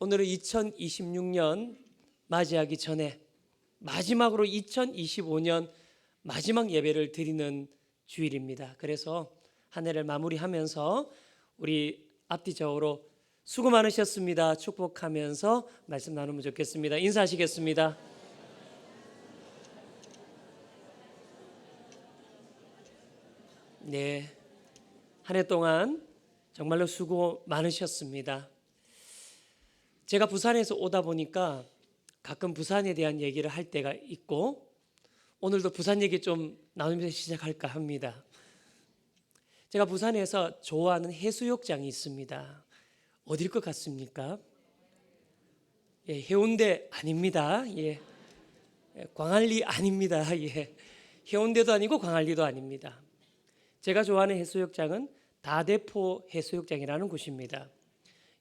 오늘은 2026년 맞이하기 전에 마지막으로 2025년 마지막 예배를 드리는 주일입니다. 그래서 한 해를 마무리하면서 우리 앞뒤적으로 수고 많으셨습니다 축복하면서 말씀 나누면 좋겠습니다. 인사하시겠습니다. 네, 한 해 동안 정말로 수고 많으셨습니다. 제가 부산에서 오다 보니까 가끔 부산에 대한 얘기를 할 때가 있고 오늘도 부산 얘기 좀 나누면서 시작할까 합니다. 제가 부산에서 좋아하는 해수욕장이 있습니다. 어딜 것 같습니까? 예, 해운대 아닙니다. 예, 광안리 아닙니다. 예, 해운대도 아니고 광안리도 아닙니다. 제가 좋아하는 해수욕장은 다대포 해수욕장이라는 곳입니다.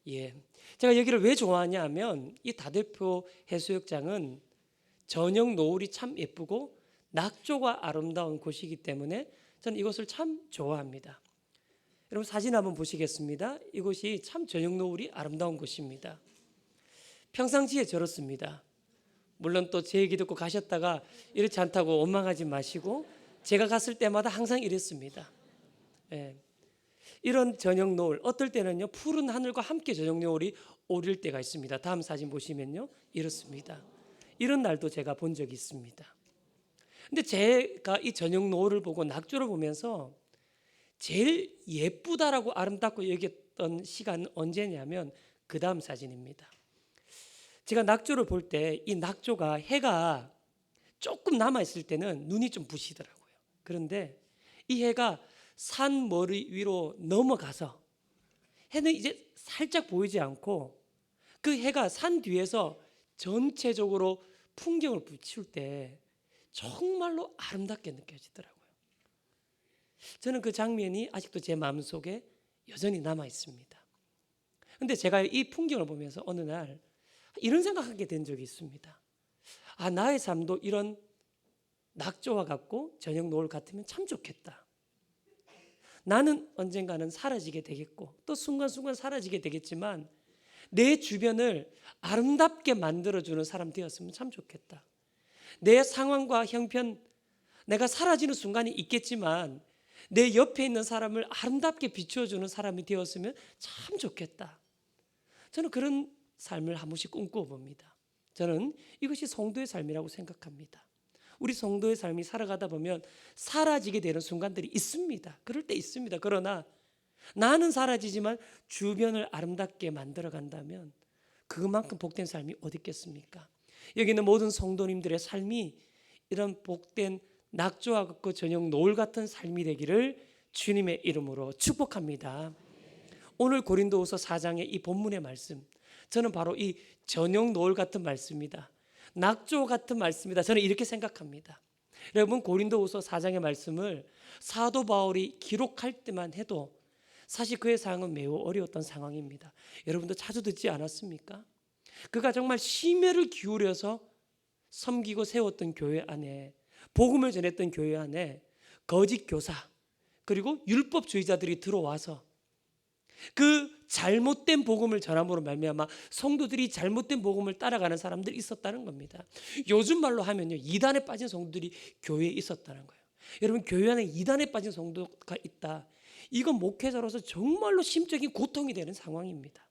예, 제가 여기를 왜 좋아하냐 하면 이 다대포 해수욕장은 저녁 노을이 참 예쁘고 낙조가 아름다운 곳이기 때문에 저는 이곳을 참 좋아합니다. 여러분 사진 한번 보시겠습니다. 이곳이 참 저녁 노을이 아름다운 곳입니다. 평상시에 저렇습니다. 물론 또 제 얘기 듣고 가셨다가 이렇지 않다고 원망하지 마시고 제가 갔을 때마다 항상 이랬습니다. 예. 이런 저녁 노을, 어떨 때는요 푸른 하늘과 함께 저녁 노을이 오릴 때가 있습니다. 다음 사진 보시면요 이렇습니다. 이런 날도 제가 본 적이 있습니다. 근데 제가 이 저녁 노을을 보고 낙조를 보면서 제일 예쁘다라고 아름답고 여겼던 시간은 언제냐면 그 다음 사진입니다. 제가 낙조를 볼 때 이 낙조가 해가 조금 남아있을 때는 눈이 좀 부시더라고요. 그런데 이 해가 산 머리 위로 넘어가서 해는 이제 살짝 보이지 않고 그 해가 산 뒤에서 전체적으로 풍경을 비출 때 정말로 아름답게 느껴지더라고요. 저는 그 장면이 아직도 제 마음속에 여전히 남아 있습니다. 근데 제가 이 풍경을 보면서 어느 날 이런 생각하게 된 적이 있습니다. 아, 나의 삶도 이런 낙조와 같고 저녁 노을 같으면 참 좋겠다. 나는 언젠가는 사라지게 되겠고 또 순간순간 사라지게 되겠지만 내 주변을 아름답게 만들어주는 사람 되었으면 참 좋겠다. 내 상황과 형편, 내가 사라지는 순간이 있겠지만 내 옆에 있는 사람을 아름답게 비추어주는 사람이 되었으면 참 좋겠다. 저는 그런 삶을 한 번씩 꿈꿔봅니다. 저는 이것이 성도의 삶이라고 생각합니다. 우리 성도의 삶이 살아가다 보면 사라지게 되는 순간들이 있습니다. 그럴 때 있습니다. 그러나 나는 사라지지만 주변을 아름답게 만들어 간다면 그만큼 복된 삶이 어디 있겠습니까? 여기 있는 모든 성도님들의 삶이 이런 복된 낙조와 같고 저녁 노을 같은 삶이 되기를 주님의 이름으로 축복합니다. 오늘 고린도후서 4장의 이 본문의 말씀, 저는 바로 이 저녁 노을 같은 말씀이다. 낙조 같은 말씀이다. 저는 이렇게 생각합니다. 여러분 고린도후서 4장의 말씀을 사도 바울이 기록할 때만 해도 사실 그의 상황은 매우 어려웠던 상황입니다. 여러분도 자주 듣지 않았습니까? 그가 정말 심혈을 기울여서 섬기고 세웠던 교회 안에, 복음을 전했던 교회 안에 거짓 교사 그리고 율법주의자들이 들어와서 그 잘못된 복음을 전함으로 말미암아 성도들이 잘못된 복음을 따라가는 사람들이 있었다는 겁니다. 요즘 말로 하면요 이단에 빠진 성도들이 교회에 있었다는 거예요. 여러분 교회 안에 이단에 빠진 성도가 있다. 이건 목회자로서 정말로 심적인 고통이 되는 상황입니다.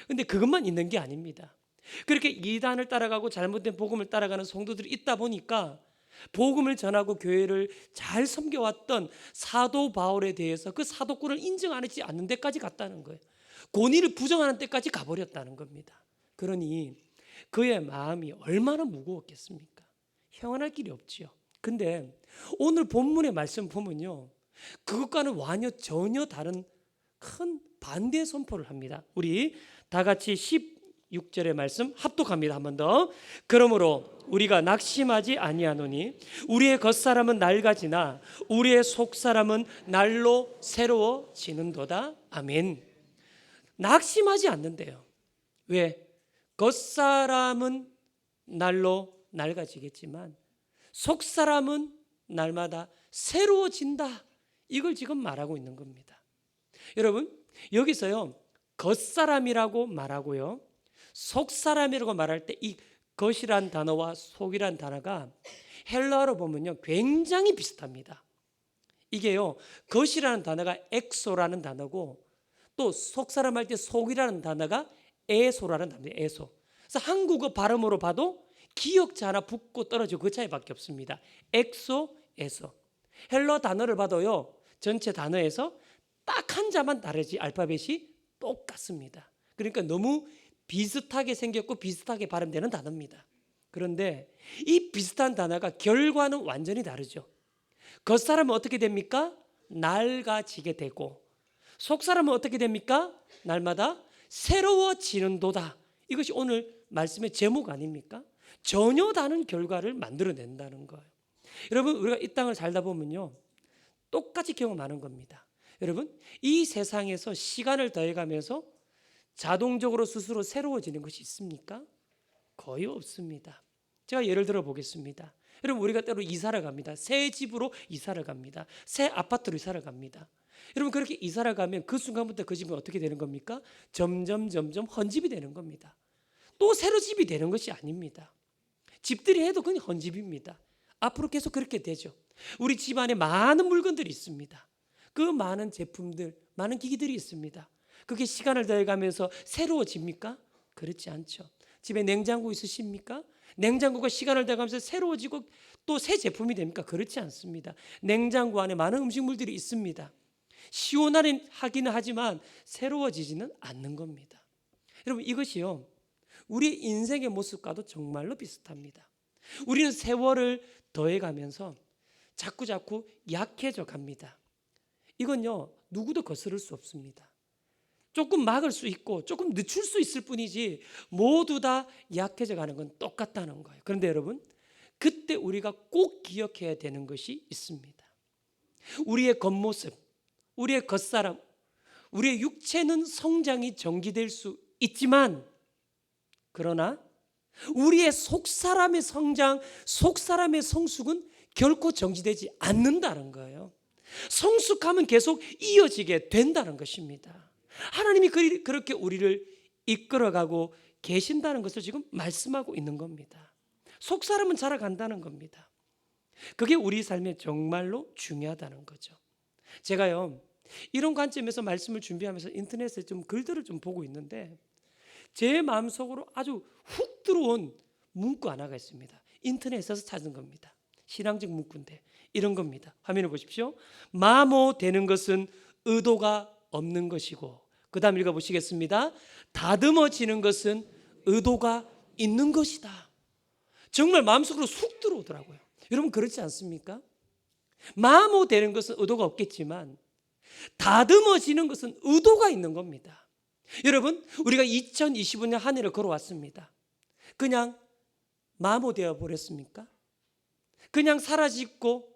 그런데 그것만 있는 게 아닙니다. 그렇게 이단을 따라가고 잘못된 복음을 따라가는 성도들이 있다 보니까 복음을 전하고 교회를 잘 섬겨왔던 사도 바울에 대해서 그 사도권을 인정하지 않는 데까지 갔다는 거예요. 권위를 부정하는 데까지 가버렸다는 겁니다. 그러니 그의 마음이 얼마나 무거웠겠습니까? 형언할 길이 없지요. 근데 오늘 본문의 말씀 보면요 그것과는 전혀 다른 큰 반대 선포를 합니다. 우리 다 같이 16절의 말씀 합독합니다. 한 번 더. 그러므로 우리가 낙심하지 아니하노니 우리의 겉사람은 낡아지나 우리의 속사람은 날로 새로워지는도다. 아멘. 낙심하지 않는데요. 왜? 겉사람은 날로 낡아지겠지만 속사람은 날마다 새로워진다. 이걸 지금 말하고 있는 겁니다. 여러분 여기서요 겉사람이라고 말하고요 속사람이라고 말할 때 이 것이란 단어와 속이란 단어가 헬라어로 보면요 굉장히 비슷합니다. 이게요 것이라는 단어가 엑소라는 단어고 또 속사람 할 때 속이라는 단어가 에소라는 단어예요. 에소. 그래서 한국어 발음으로 봐도 기역자 하나 붙고 떨어지고 그 차이밖에 없습니다. 엑소, 에소. 헬러 단어를 봐도요 전체 단어에서 딱 한 자만 다르지 알파벳이 똑같습니다. 그러니까 너무 비슷하게 생겼고 비슷하게 발음되는 단어입니다. 그런데 이 비슷한 단어가 결과는 완전히 다르죠. 겉사람은 어떻게 됩니까? 낡아지게 되고 속사람은 어떻게 됩니까? 날마다 새로워지는도다. 이것이 오늘 말씀의 제목 아닙니까? 전혀 다른 결과를 만들어낸다는 거예요. 여러분 우리가 이 땅을 살다 보면요 똑같이 경험하는 겁니다. 여러분 이 세상에서 시간을 더해가면서 자동적으로 스스로 새로워지는 것이 있습니까? 거의 없습니다. 제가 예를 들어 보겠습니다. 여러분 우리가 때로 이사를 갑니다. 새 집으로 이사를 갑니다. 새 아파트로 이사를 갑니다. 여러분 그렇게 이사를 가면 그 순간부터 그 집은 어떻게 되는 겁니까? 점점 헌집이 되는 겁니다. 또 새로 집이 되는 것이 아닙니다. 집들이 해도 그냥 헌집입니다. 앞으로 계속 그렇게 되죠. 우리 집 안에 많은 물건들이 있습니다. 그 많은 제품들, 많은 기기들이 있습니다. 그게 시간을 더해가면서 새로워집니까? 그렇지 않죠. 집에 냉장고 있으십니까? 냉장고가 시간을 더해가면서 새로워지고 또 새 제품이 됩니까? 그렇지 않습니다. 냉장고 안에 많은 음식물들이 있습니다. 시원하기는 하지만 새로워지지는 않는 겁니다. 여러분 이것이요 우리 인생의 모습과도 정말로 비슷합니다. 우리는 세월을 더해가면서 자꾸 약해져 갑니다. 이건요 누구도 거스를 수 없습니다. 조금 막을 수 있고 조금 늦출 수 있을 뿐이지 모두 다 약해져 가는 건 똑같다는 거예요. 그런데 여러분 그때 우리가 꼭 기억해야 되는 것이 있습니다. 우리의 겉모습, 우리의 겉사람, 우리의 육체는 성장이 정지될 수 있지만 그러나 우리의 속사람의 성장, 속사람의 성숙은 결코 정지되지 않는다는 거예요. 성숙함은 계속 이어지게 된다는 것입니다. 하나님이 그렇게 우리를 이끌어가고 계신다는 것을 지금 말씀하고 있는 겁니다. 속사람은 자라간다는 겁니다. 그게 우리 삶에 정말로 중요하다는 거죠. 제가요 이런 관점에서 말씀을 준비하면서 인터넷에 좀 글들을 좀 보고 있는데 제 마음속으로 아주 훅 들어온 문구 하나가 있습니다. 인터넷에서 찾은 겁니다. 신앙적 문구인데 이런 겁니다. 화면을 보십시오. 마모되는 것은 의도가 없는 것이고 그 다음 읽어보시겠습니다. 다듬어지는 것은 의도가 있는 것이다. 정말 마음속으로 훅 들어오더라고요. 여러분 그렇지 않습니까? 마모되는 것은 의도가 없겠지만 다듬어지는 것은 의도가 있는 겁니다. 여러분 우리가 2025년 한 해를 걸어왔습니다. 그냥 마모되어 버렸습니까? 그냥 사라지고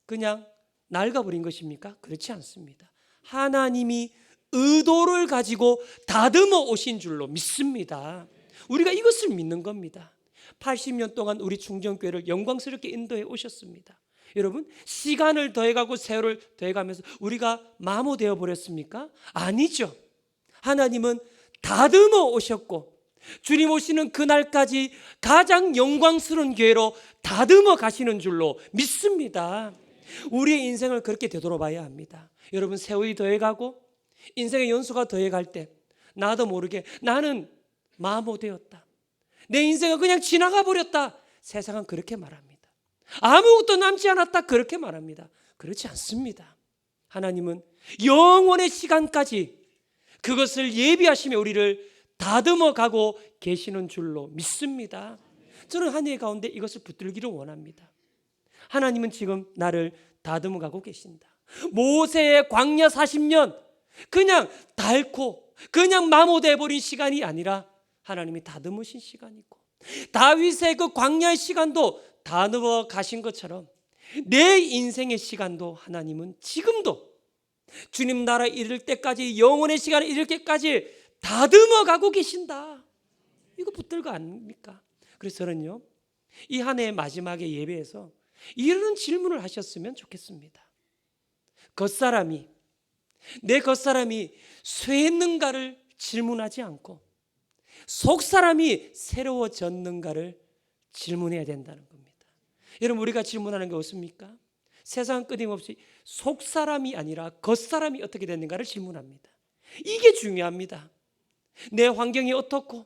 그냥 낡아버린 것입니까? 그렇지 않습니다. 하나님이 의도를 가지고 다듬어 오신 줄로 믿습니다. 우리가 이것을 믿는 겁니다. 80년 동안 우리 충정교회를 영광스럽게 인도해 오셨습니다. 여러분 시간을 더해가고 세월을 더해가면서 우리가 마모되어 버렸습니까? 아니죠. 하나님은 다듬어 오셨고 주님 오시는 그날까지 가장 영광스러운 교회로 다듬어 가시는 줄로 믿습니다. 우리의 인생을 그렇게 되돌아봐야 합니다. 여러분 세월이 더해가고 인생의 연수가 더해갈 때 나도 모르게 나는 마모되었다. 내 인생은 그냥 지나가 버렸다. 세상은 그렇게 말합니다. 아무것도 남지 않았다. 그렇게 말합니다. 그렇지 않습니다. 하나님은 영원의 시간까지 그것을 예비하시며 우리를 다듬어 가고 계시는 줄로 믿습니다. 저는 한 해 가운데 이것을 붙들기를 원합니다. 하나님은 지금 나를 다듬어 가고 계신다. 모세의 광야 40년 그냥 닳고 그냥 마모돼 버린 시간이 아니라 하나님이 다듬으신 시간이고 다윗의 그 광야의 시간도 다듬어 가신 것처럼 내 인생의 시간도 하나님은 지금도 주님 나라 이를 때까지 영원의 시간에 이를 때까지 다듬어 가고 계신다. 이거 붙들고 아닙니까? 그래서 저는요 이 한 해의 마지막에 예배에서 이런 질문을 하셨으면 좋겠습니다. 내 겉사람이 쇠했는가를 질문하지 않고 속 사람이 새로워졌는가를 질문해야 된다는 겁니다. 여러분, 우리가 질문하는 게 없습니까? 세상 끊임없이 속 사람이 아니라 겉 사람이 어떻게 됐는가를 질문합니다. 이게 중요합니다. 내 환경이 어떻고,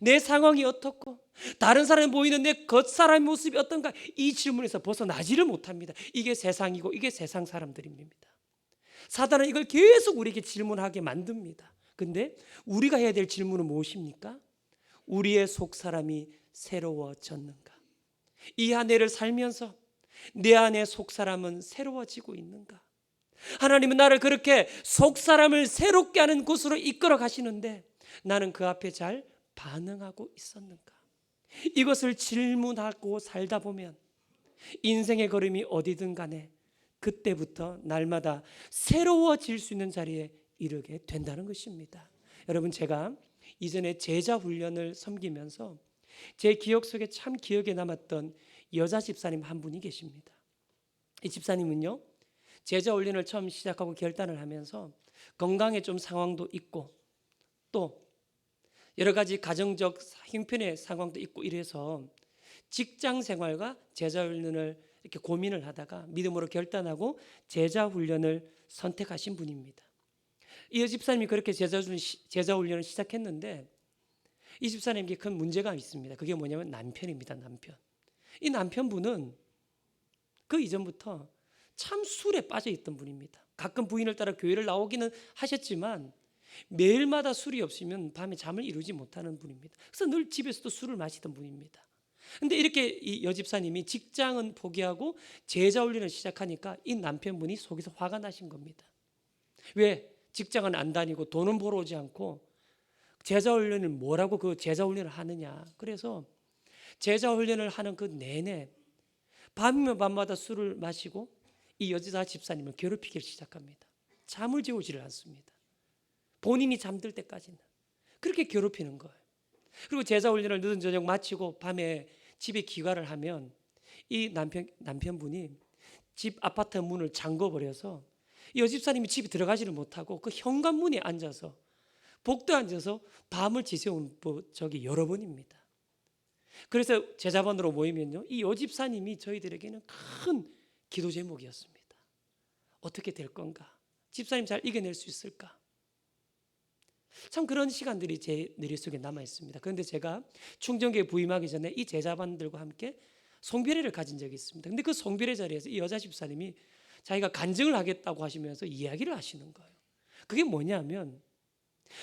내 상황이 어떻고, 다른 사람이 보이는 내 겉 사람의 모습이 어떤가, 이 질문에서 벗어나지를 못합니다. 이게 세상이고 이게 세상 사람들입니다. 사단은 이걸 계속 우리에게 질문하게 만듭니다. 근데 우리가 해야 될 질문은 무엇입니까? 우리의 속 사람이 새로워졌는가? 이 한 해를 살면서 내 안의 속 사람은 새로워지고 있는가? 하나님은 나를 그렇게 속 사람을 새롭게 하는 곳으로 이끌어 가시는데 나는 그 앞에 잘 반응하고 있었는가? 이것을 질문하고 살다 보면 인생의 걸음이 어디든 간에 그때부터 날마다 새로워질 수 있는 자리에 이르게 된다는 것입니다. 여러분, 제가 이전에 제자 훈련을 섬기면서 제 기억 속에 참 기억에 남았던 여자 집사님 한 분이 계십니다. 이 집사님은요, 제자 훈련을 처음 시작하고 결단을 하면서 건강에 좀 상황도 있고 또 여러 가지 가정적 형편의 상황도 있고 이래서 직장 생활과 제자 훈련을 이렇게 고민을 하다가 믿음으로 결단하고 제자 훈련을 선택하신 분입니다. 이 집사님이 그렇게 제자 훈련을 시작했는데 이 집사님에게 큰 문제가 있습니다. 그게 뭐냐면 남편입니다. 남편. 이 남편분은 그 이전부터 참 술에 빠져 있던 분입니다. 가끔 부인을 따라 교회를 나오기는 하셨지만 매일마다 술이 없으면 밤에 잠을 이루지 못하는 분입니다. 그래서 늘 집에서도 술을 마시던 분입니다. 근데 이렇게 이 여집사님이 직장은 포기하고 제자 훈련을 시작하니까 이 남편분이 속에서 화가 나신 겁니다. 왜? 직장은 안 다니고 돈은 벌어 오지 않고 제자 훈련을 뭐라고 그 제자 훈련을 하느냐. 그래서 제자 훈련을 하는 그 내내 밤이면 밤마다 술을 마시고 이 여자 집사님을 괴롭히기 시작합니다. 잠을 재우지를 않습니다. 본인이 잠들 때까지는 그렇게 괴롭히는 거예요. 그리고 제자 훈련을 늦은 저녁 마치고 밤에 집에 귀가를 하면 이 남편분이 집 아파트 문을 잠궈버려서 이 여집사님이 집에 들어가지를 못하고 그 현관문에 앉아서 복도에 앉아서 밤을 지새운 적이 여러 번입니다. 그래서 제자반으로 모이면요, 이 여집사님이 저희들에게는 큰 기도 제목이었습니다. 어떻게 될 건가? 집사님 잘 이겨낼 수 있을까? 참 그런 시간들이 제 뇌리 속에 남아 있습니다. 그런데 제가 충정교에 부임하기 전에 이 제자반들과 함께 송별회를 가진 적이 있습니다. 근데 그 송별회 자리에서 이 여자 집사님이 자기가 간증을 하겠다고 하시면서 이야기를 하시는 거예요. 그게 뭐냐면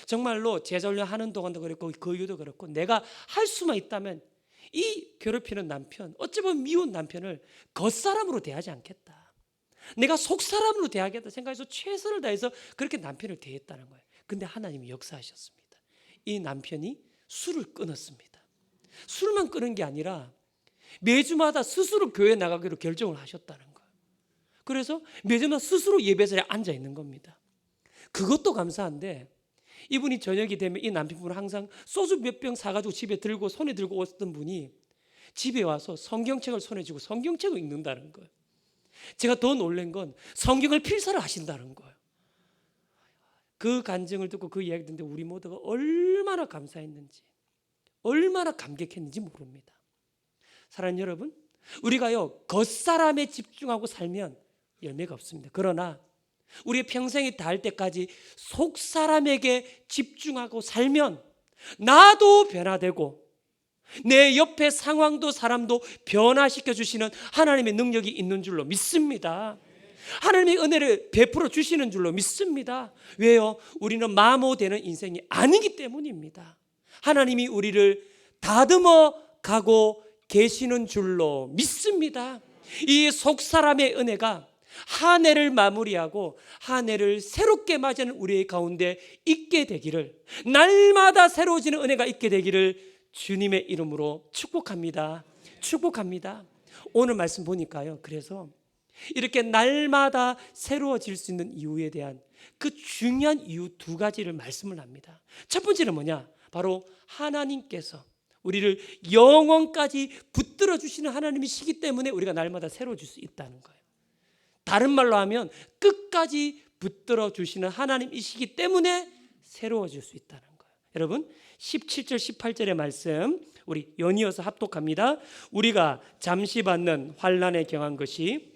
정말로 제자 훈련 하는 동안도 그렇고 그 이후도 그렇고 내가 할 수만 있다면 이 괴롭히는 남편, 어찌 보면 미운 남편을 겉사람으로 대하지 않겠다. 내가 속사람으로 대하겠다 생각해서 최선을 다해서 그렇게 남편을 대했다는 거예요. 근데 하나님이 역사하셨습니다. 이 남편이 술을 끊었습니다. 술만 끊은 게 아니라 매주마다 스스로 교회 나가기로 결정을 하셨다는 거예요. 그래서 매주마다 스스로 예배자리에 앉아 있는 겁니다. 그것도 감사한데 이분이 저녁이 되면 이 남편분은 항상 소주 몇 병 사가지고 집에 들고 손에 들고 오던 분이 집에 와서 성경책을 손에 쥐고 성경책을 읽는다는 거예요. 제가 더 놀란 건 성경을 필사를 하신다는 거예요. 그 간증을 듣고 그 이야기 듣는데 우리 모두가 얼마나 감사했는지 얼마나 감격했는지 모릅니다. 사랑하는 여러분, 우리가요 겉사람에 집중하고 살면 열매가 없습니다. 그러나 우리의 평생이 닿을 때까지 속사람에게 집중하고 살면 나도 변화되고 내 옆에 상황도 사람도 변화시켜 주시는 하나님의 능력이 있는 줄로 믿습니다. 하나님의 은혜를 베풀어 주시는 줄로 믿습니다. 왜요? 우리는 마모되는 인생이 아니기 때문입니다. 하나님이 우리를 다듬어 가고 계시는 줄로 믿습니다. 이 속사람의 은혜가 한 해를 마무리하고 한 해를 새롭게 맞이하는 우리의 가운데 있게 되기를, 날마다 새로워지는 은혜가 있게 되기를 주님의 이름으로 축복합니다. 축복합니다. 오늘 말씀 보니까요, 그래서 이렇게 날마다 새로워질 수 있는 이유에 대한 그 중요한 이유 두 가지를 말씀을 합니다. 첫 번째는 뭐냐? 바로 하나님께서 우리를 영원까지 붙들어 주시는 하나님이시기 때문에 우리가 날마다 새로워질 수 있다는 거예요. 다른 말로 하면 끝까지 붙들어 주시는 하나님이시기 때문에 새로워질 수 있다는 거예요. 여러분 17절 18절의 말씀 우리 연이어서 합독합니다. 우리가 잠시 받는 환난에 경한 것이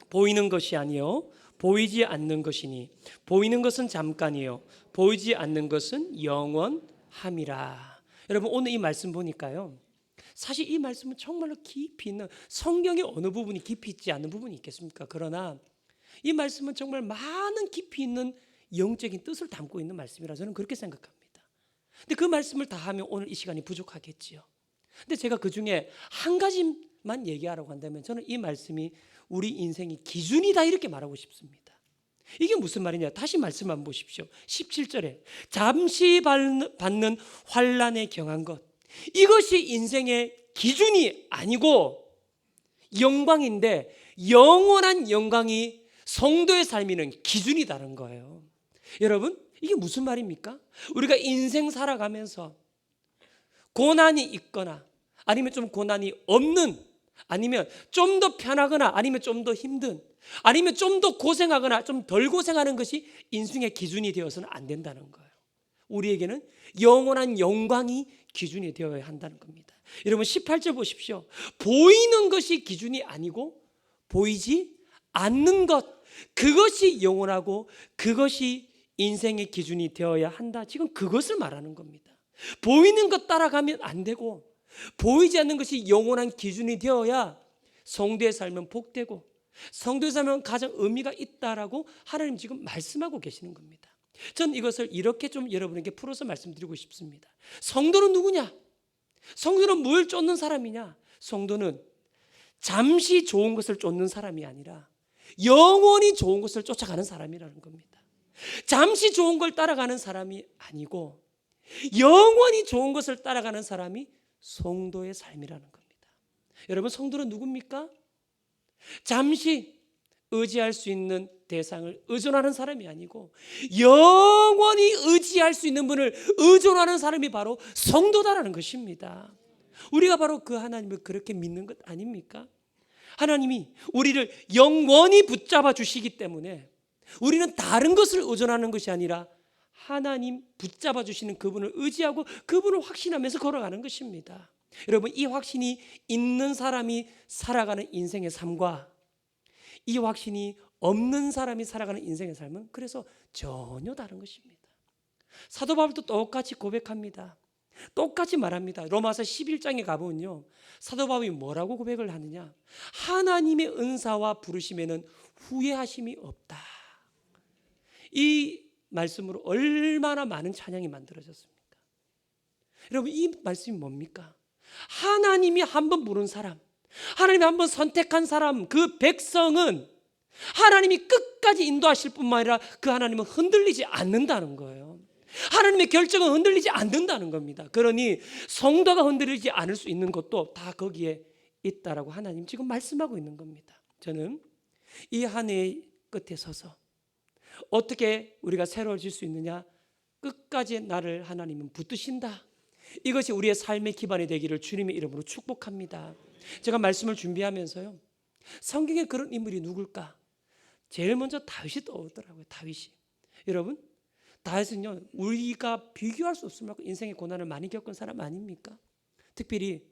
보이는 것이 아니요 보이지 않는 것이니 보이는 것은 잠깐이요 보이지 않는 것은 영원함이라. 여러분 오늘 이 말씀 보니까요, 사실 이 말씀은 정말로 깊이 있는, 성경의 어느 부분이 깊이 있지 않은 부분이 있겠습니까? 그러나 이 말씀은 정말 많은 깊이 있는 영적인 뜻을 담고 있는 말씀이라 저는 그렇게 생각합니다. 근데 그 말씀을 다 하면 오늘 이 시간이 부족하겠지요. 근데 제가 그 중에 한 가지만 얘기하라고 한다면 저는 이 말씀이 우리 인생의 기준이다 이렇게 말하고 싶습니다. 이게 무슨 말이냐? 다시 말씀 한번 보십시오. 17절에 잠시 받는 환난에 경한 것, 이것이 인생의 기준이 아니고 영광인데 영원한 영광이 성도의 삶에는 기준이다는 거예요. 여러분 이게 무슨 말입니까? 우리가 인생 살아가면서 고난이 있거나 아니면 좀 고난이 없는, 아니면 좀 더 편하거나 아니면 좀 더 힘든, 아니면 좀 더 고생하거나 좀 덜 고생하는 것이 인생의 기준이 되어서는 안 된다는 거예요. 우리에게는 영원한 영광이 기준이 되어야 한다는 겁니다. 여러분 18절 보십시오. 보이는 것이 기준이 아니고 보이지 않는 것, 그것이 영원하고 그것이 인생의 기준이 되어야 한다. 지금 그것을 말하는 겁니다. 보이는 것 따라가면 안 되고 보이지 않는 것이 영원한 기준이 되어야 성도의 삶은 복되고 성도의 삶은 가장 의미가 있다라고 하나님 지금 말씀하고 계시는 겁니다. 저는 이것을 이렇게 좀 여러분에게 풀어서 말씀드리고 싶습니다. 성도는 누구냐? 성도는 뭘 쫓는 사람이냐? 성도는 잠시 좋은 것을 쫓는 사람이 아니라 영원히 좋은 것을 쫓아가는 사람이라는 겁니다. 잠시 좋은 걸 따라가는 사람이 아니고 영원히 좋은 것을 따라가는 사람이 성도의 삶이라는 겁니다. 여러분 성도는 누굽니까? 잠시 의지할 수 있는 대상을 의존하는 사람이 아니고 영원히 의지할 수 있는 분을 의존하는 사람이 바로 성도다라는 것입니다. 우리가 바로 그 하나님을 그렇게 믿는 것 아닙니까? 하나님이 우리를 영원히 붙잡아 주시기 때문에 우리는 다른 것을 의존하는 것이 아니라 하나님 붙잡아 주시는 그분을 의지하고 그분을 확신하면서 걸어가는 것입니다. 여러분 이 확신이 있는 사람이 살아가는 인생의 삶과 이 확신이 없는 사람이 살아가는 인생의 삶은 그래서 전혀 다른 것입니다. 사도 바울도 똑같이 고백합니다. 똑같이 말합니다. 로마서 11장에 가보면요, 사도 바울이 뭐라고 고백을 하느냐? 하나님의 은사와 부르심에는 후회하심이 없다. 이 말씀으로 얼마나 많은 찬양이 만들어졌습니까? 여러분 이 말씀이 뭡니까? 하나님이 한번 부른 사람, 하나님이 한번 선택한 사람, 그 백성은 하나님이 끝까지 인도하실 뿐만 아니라 그 하나님은 흔들리지 않는다는 거예요. 하나님의 결정은 흔들리지 않는다는 겁니다. 그러니 성도가 흔들리지 않을 수 있는 것도 다 거기에 있다라고 하나님 지금 말씀하고 있는 겁니다. 저는 이 한 해의 끝에 서서 어떻게 우리가 새로워질 수 있느냐? 끝까지 나를 하나님은 붙드신다. 이것이 우리의 삶의 기반이 되기를 주님의 이름으로 축복합니다. 제가 말씀을 준비하면서요, 성경에 그런 인물이 누굴까? 제일 먼저 다윗이 떠오르더라고요. 다윗이. 여러분 다윗은요 우리가 비교할 수 없을 만큼 인생의 고난을 많이 겪은 사람 아닙니까? 특별히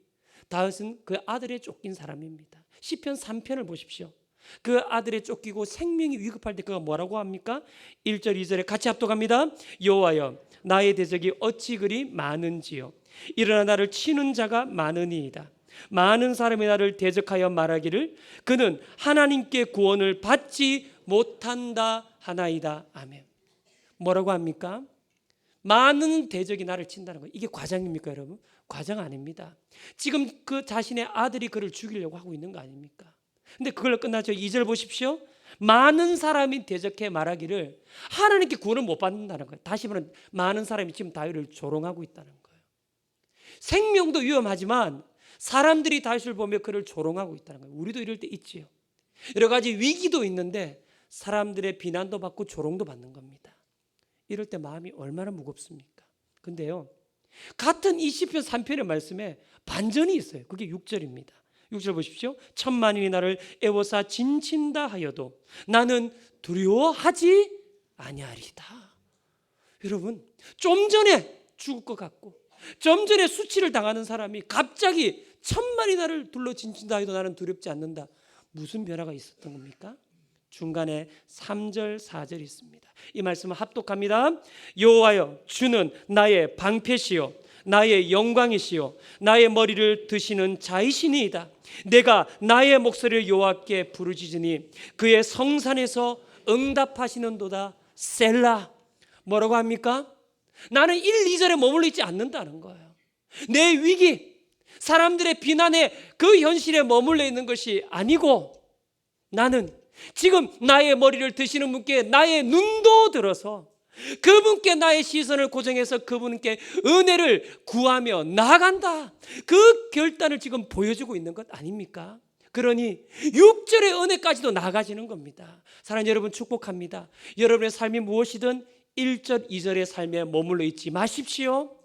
다윗은 그 아들에 쫓긴 사람입니다. 시편 3편을 보십시오. 그 아들에 쫓기고 생명이 위급할 때 그가 뭐라고 합니까? 1절 2절에 같이 합독합니다. 여호와여 나의 대적이 어찌 그리 많은지요. 일어나 나를 치는 자가 많으니이다. 많은 사람이 나를 대적하여 말하기를 그는 하나님께 구원을 받지 못한다 하나이다. 아멘. 뭐라고 합니까? 많은 대적이 나를 친다는 거예요. 이게 과장입니까 여러분? 과장 아닙니다. 지금 그 자신의 아들이 그를 죽이려고 하고 있는 거 아닙니까? 근데 그걸로 끝나죠. 2절 보십시오. 많은 사람이 대적해 말하기를 하나님께 구원을 못 받는다는 거예요. 다시 말하면 많은 사람이 지금 다윗을 조롱하고 있다는 거예요. 생명도 위험하지만 사람들이 다윗을 보며 그를 조롱하고 있다는 거예요. 우리도 이럴 때 있지요. 여러 가지 위기도 있는데 사람들의 비난도 받고 조롱도 받는 겁니다. 이럴 때 마음이 얼마나 무겁습니까? 근데요 같은 이 시편 3편의 말씀에 반전이 있어요. 그게 6절입니다. 6절 보십시오. 천만인이 나를 애워싸 진친다 하여도 나는 두려워하지 아니하리다. 여러분, 좀 전에 죽을 것 같고 좀 전에 수치를 당하는 사람이 갑자기 천만이 나를 둘러 진친다 해도 나는 두렵지 않는다. 무슨 변화가 있었던 겁니까? 중간에 3절 4절이 있습니다. 이 말씀은 합독합니다. 여호와여, 주는 나의 방패시요 나의 영광이시요 나의 머리를 드시는 자이시니이다. 내가 나의 목소리를 여호와께 부르짖으니 그의 성산에서 응답하시는도다. 셀라. 뭐라고 합니까? 나는 1, 2절에 머물러 있지 않는다는 거예요. 내 위기, 사람들의 비난에 그 현실에 머물러 있는 것이 아니고 나는 지금 나의 머리를 드시는 분께 나의 눈도 들어서 그분께 나의 시선을 고정해서 그분께 은혜를 구하며 나아간다. 그 결단을 지금 보여주고 있는 것 아닙니까? 그러니 6절의 은혜까지도 나아가지는 겁니다. 사랑하는 여러분, 축복합니다. 여러분의 삶이 무엇이든 1절, 2절의 삶에 머물러 있지 마십시오.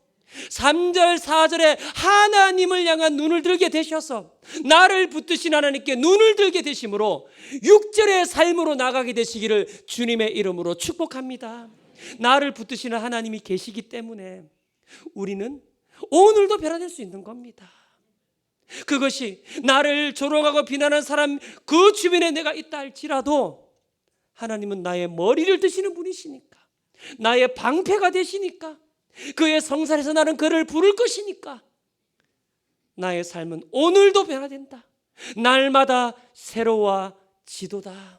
3절, 4절에 하나님을 향한 눈을 들게 되셔서 나를 붙드신 하나님께 눈을 들게 되심으로 6절의 삶으로 나가게 되시기를 주님의 이름으로 축복합니다. 나를 붙드시는 하나님이 계시기 때문에 우리는 오늘도 변화될 수 있는 겁니다. 그것이 나를 조롱하고 비난하는 사람 그 주변에 내가 있다 할지라도 하나님은 나의 머리를 드시는 분이시니까, 나의 방패가 되시니까, 그의 성산에서 나는 그를 부를 것이니까 나의 삶은 오늘도 변화된다. 날마다 새로워지도다.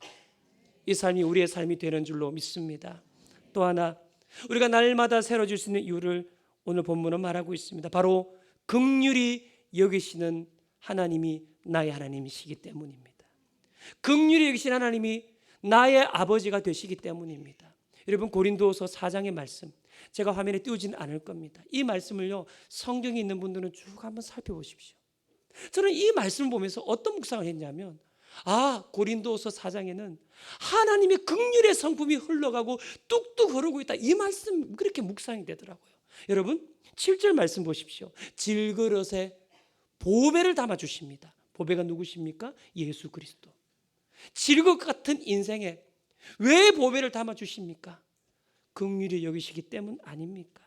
이 삶이 우리의 삶이 되는 줄로 믿습니다. 또 하나, 우리가 날마다 새로워질 수 있는 이유를 오늘 본문은 말하고 있습니다. 바로 긍휼히 여기시는 하나님이 나의 하나님이시기 때문입니다. 긍휼히 여기시는 하나님이 나의 아버지가 되시기 때문입니다. 여러분, 고린도후서 4장의 말씀 제가 화면에 띄우지는 않을 겁니다. 이 말씀을요, 성경에 있는 분들은 쭉 한번 살펴보십시오. 저는 이 말씀을 보면서 어떤 묵상을 했냐면, 고린도후서 4장에는 하나님의 긍휼의 성품이 흘러가고 뚝뚝 흐르고 있다. 이 말씀 그렇게 묵상이 되더라고요. 여러분, 7절 말씀 보십시오. 질그릇에 보배를 담아 주십니다. 보배가 누구십니까? 예수 그리스도. 질그릇 같은 인생에 왜 보배를 담아 주십니까? 긍휼히 여기시기 때문 아닙니까?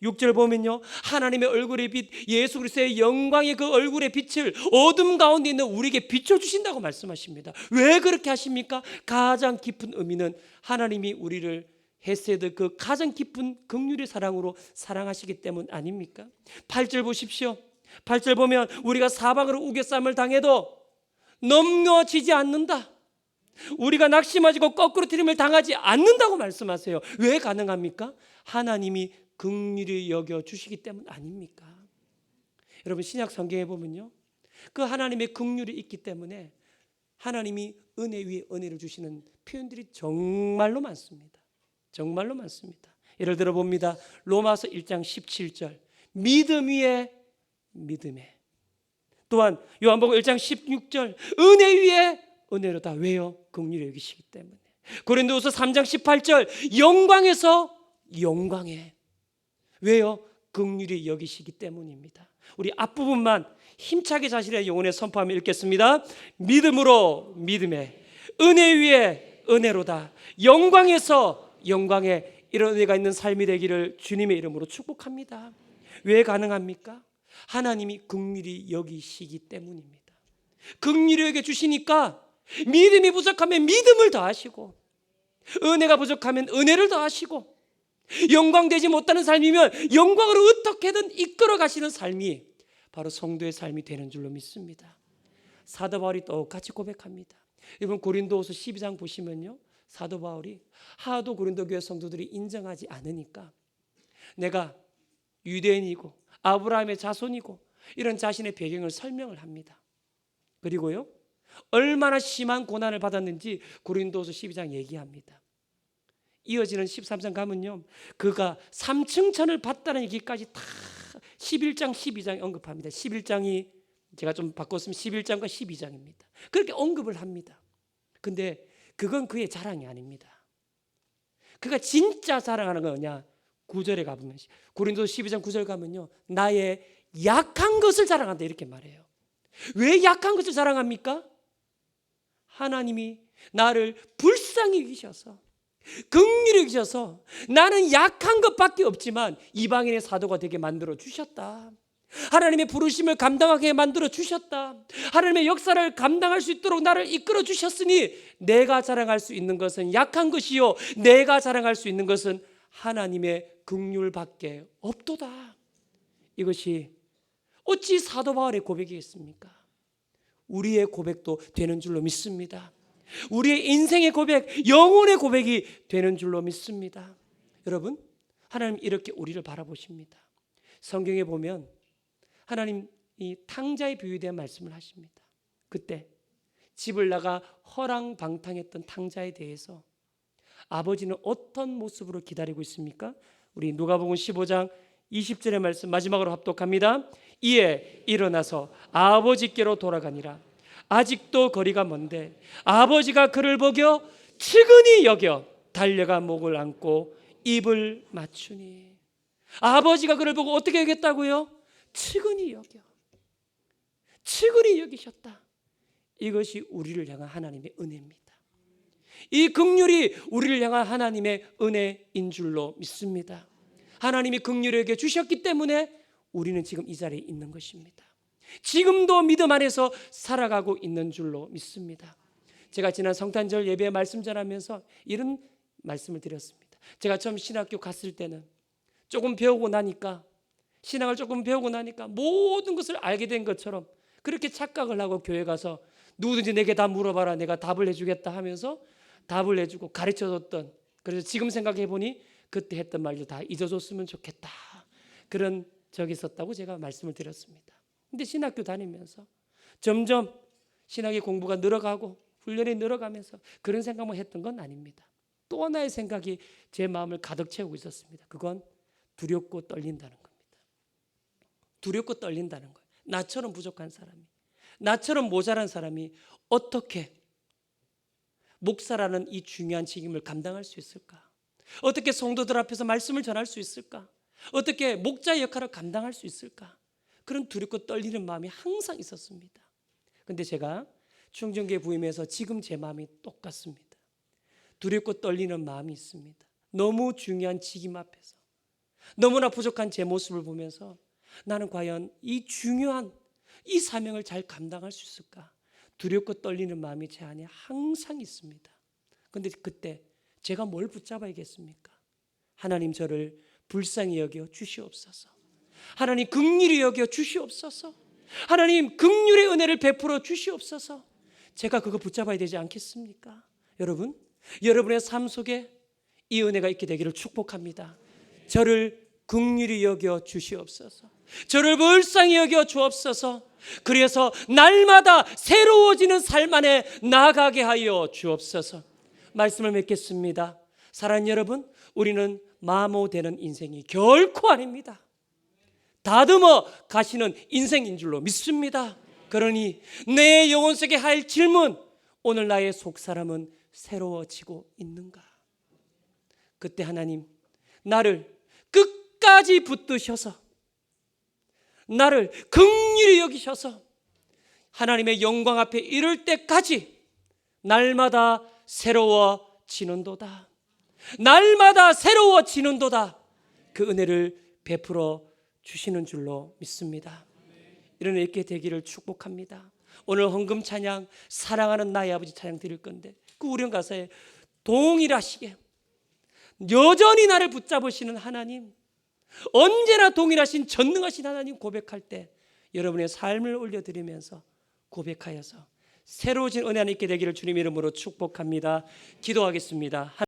6절 보면요, 하나님의 얼굴의 빛, 예수 그리스도의 영광의 그 얼굴의 빛을 어둠 가운데 있는 우리에게 비춰주신다고 말씀하십니다. 왜 그렇게 하십니까? 가장 깊은 의미는 하나님이 우리를 헤세드, 그 가장 깊은 긍휼의 사랑으로 사랑하시기 때문 아닙니까? 8절 보십시오. 8절 보면 우리가 사방으로 우겨쌈을 당해도 넘어지지 않는다. 우리가 낙심하고 거꾸로 트림을 당하지 않는다고 말씀하세요. 왜 가능합니까? 하나님이 긍휼히 여겨주시기 때문 아닙니까? 여러분, 신약 성경에 보면요, 그 하나님의 긍휼이 있기 때문에 하나님이 은혜 위에 은혜를 주시는 표현들이 정말로 많습니다. 정말로 많습니다. 예를 들어 봅니다. 로마서 1장 17절 믿음 위에 믿음에, 또한 요한복음 1장 16절 은혜 위에 은혜로다. 왜요? 긍휼히 여기시기 때문에. 고린도후서 3장 18절 영광에서 영광에. 왜요? 긍휼히 여기시기 때문입니다. 우리 앞부분만 힘차게 자신의 영혼에 선포하며 읽겠습니다. 믿음으로 믿음에, 은혜 위에 은혜로다, 영광에서 영광에. 이런 은혜가 있는 삶이 되기를 주님의 이름으로 축복합니다. 왜 가능합니까? 하나님이 긍휼히 여기시기 때문입니다. 긍휼히 여겨 주시니까 믿음이 부족하면 믿음을 더하시고, 은혜가 부족하면 은혜를 더하시고, 영광되지 못하는 삶이면 영광으로 어떻게든 이끌어 가시는 삶이 바로 성도의 삶이 되는 줄로 믿습니다. 사도 바울이 똑같이 고백합니다. 여러분, 고린도후서 12장 보시면요, 사도 바울이 하도 고린도 교회 성도들이 인정하지 않으니까 내가 유대인이고 아브라함의 자손이고 이런 자신의 배경을 설명을 합니다. 그리고요, 얼마나 심한 고난을 받았는지 고린도후서 12장 얘기합니다. 이어지는 13장 가면요, 그가 삼층천을 받다는 얘기까지 다 11장 12장에 언급합니다. 11장이 제가 좀 바꿨으면 11장과 12장입니다. 그렇게 언급을 합니다. 근데 그건 그의 자랑이 아닙니다. 그가 진짜 자랑하는 건 뭐냐? 9절에 가보면, 고린도서 12장 9절 가면요, 나의 약한 것을 자랑한다 이렇게 말해요. 왜 약한 것을 자랑합니까? 하나님이 나를 불쌍히 여기셔서, 긍휼히 여기셔서 나는 약한 것밖에 없지만 이방인의 사도가 되게 만들어 주셨다. 하나님의 부르심을 감당하게 만들어 주셨다. 하나님의 역사를 감당할 수 있도록 나를 이끌어 주셨으니 내가 자랑할 수 있는 것은 약한 것이요, 내가 자랑할 수 있는 것은 하나님의 긍휼밖에 없도다. 이것이 어찌 사도 바울의 고백이겠습니까? 우리의 고백도 되는 줄로 믿습니다. 우리의 인생의 고백, 영혼의 고백이 되는 줄로 믿습니다. 여러분, 하나님 이렇게 우리를 바라보십니다. 성경에 보면 하나님 이 탕자의 비유에 대한 말씀을 하십니다. 그때 집을 나가 허랑방탕했던 탕자에 대해서 아버지는 어떤 모습으로 기다리고 있습니까? 우리 누가복음 15장 20절의 말씀 마지막으로 합독합니다. 이에 일어나서 아버지께로 돌아가니라. 아직도 거리가 먼데 아버지가 그를 보겨 측은히 여겨 달려가 목을 안고 입을 맞추니. 아버지가 그를 보고 어떻게 여겼다고요? 측은히 여겨. 측은히 여기셨다. 이것이 우리를 향한 하나님의 은혜입니다. 이 긍휼이 우리를 향한 하나님의 은혜인 줄로 믿습니다. 하나님이 긍휼히 여겨 주셨기 때문에 우리는 지금 이 자리에 있는 것입니다. 지금도 믿음 안에서 살아가고 있는 줄로 믿습니다. 제가 지난 성탄절 예배에 말씀 전하면서 이런 말씀을 드렸습니다. 제가 처음 신학교 갔을 때는 조금 배우고 나니까, 신앙을 조금 배우고 나니까 모든 것을 알게 된 것처럼 그렇게 착각을 하고 교회 가서 누구든지 내게 다 물어봐라, 내가 답을 해주겠다 하면서 답을 해주고 가르쳐줬던, 그래서 지금 생각해 보니 그때 했던 말도 다 잊어줬으면 좋겠다, 그런 적이 있었다고 제가 말씀을 드렸습니다. 근데 신학교 다니면서 점점 신학의 공부가 늘어가고 훈련이 늘어가면서 그런 생각만 했던 건 아닙니다. 또 하나의 생각이 제 마음을 가득 채우고 있었습니다. 그건 두렵고 떨린다는 겁니다. 두렵고 떨린다는 거예요. 나처럼 부족한 사람이, 나처럼 모자란 사람이 어떻게 목사라는 이 중요한 책임을 감당할 수 있을까? 어떻게 성도들 앞에서 말씀을 전할 수 있을까? 어떻게 목자의 역할을 감당할 수 있을까? 그런 두렵고 떨리는 마음이 항상 있었습니다. 그런데 제가 충정교회 부임해서 지금 제 마음이 똑같습니다. 두렵고 떨리는 마음이 있습니다. 너무 중요한 직임 앞에서 너무나 부족한 제 모습을 보면서 나는 과연 이 중요한 이 사명을 잘 감당할 수 있을까? 두렵고 떨리는 마음이 제 안에 항상 있습니다. 그런데 그때 제가 뭘 붙잡아야겠습니까? 하나님 저를 불쌍히 여겨 주시옵소서. 하나님 긍휼히 여겨 주시옵소서. 하나님 긍휼의 은혜를 베풀어 주시옵소서. 제가 그거 붙잡아야 되지 않겠습니까? 여러분, 여러분의 삶 속에 이 은혜가 있게 되기를 축복합니다. 저를 긍휼히 여겨 주시옵소서. 저를 불쌍히 여겨 주옵소서. 그래서 날마다 새로워지는 삶 안에 나아가게 하여 주옵소서. 말씀을 맺겠습니다. 사랑하는 여러분, 우리는 마모되는 인생이 결코 아닙니다. 다듬어 가시는 인생인 줄로 믿습니다. 그러니 내 영혼 속에 할 질문, 오늘 나의 속사람은 새로워지고 있는가? 그때 하나님 나를 끝까지 붙드셔서, 나를 긍휼히 여기셔서 하나님의 영광 앞에 이를 때까지 날마다 새로워지는도다. 날마다 새로워지는도다. 그 은혜를 베풀어 주시는 줄로 믿습니다. 이런 있게 되기를 축복합니다. 오늘 헌금 찬양, 사랑하는 나의 아버지 찬양 드릴 건데 그 우령 가사에 동일하시게 여전히 나를 붙잡으시는 하나님, 언제나 동일하신 전능하신 하나님 고백할 때 여러분의 삶을 올려드리면서 고백하여서 새로워진 은혜 안에 있게 되기를 주님 이름으로 축복합니다. 기도하겠습니다.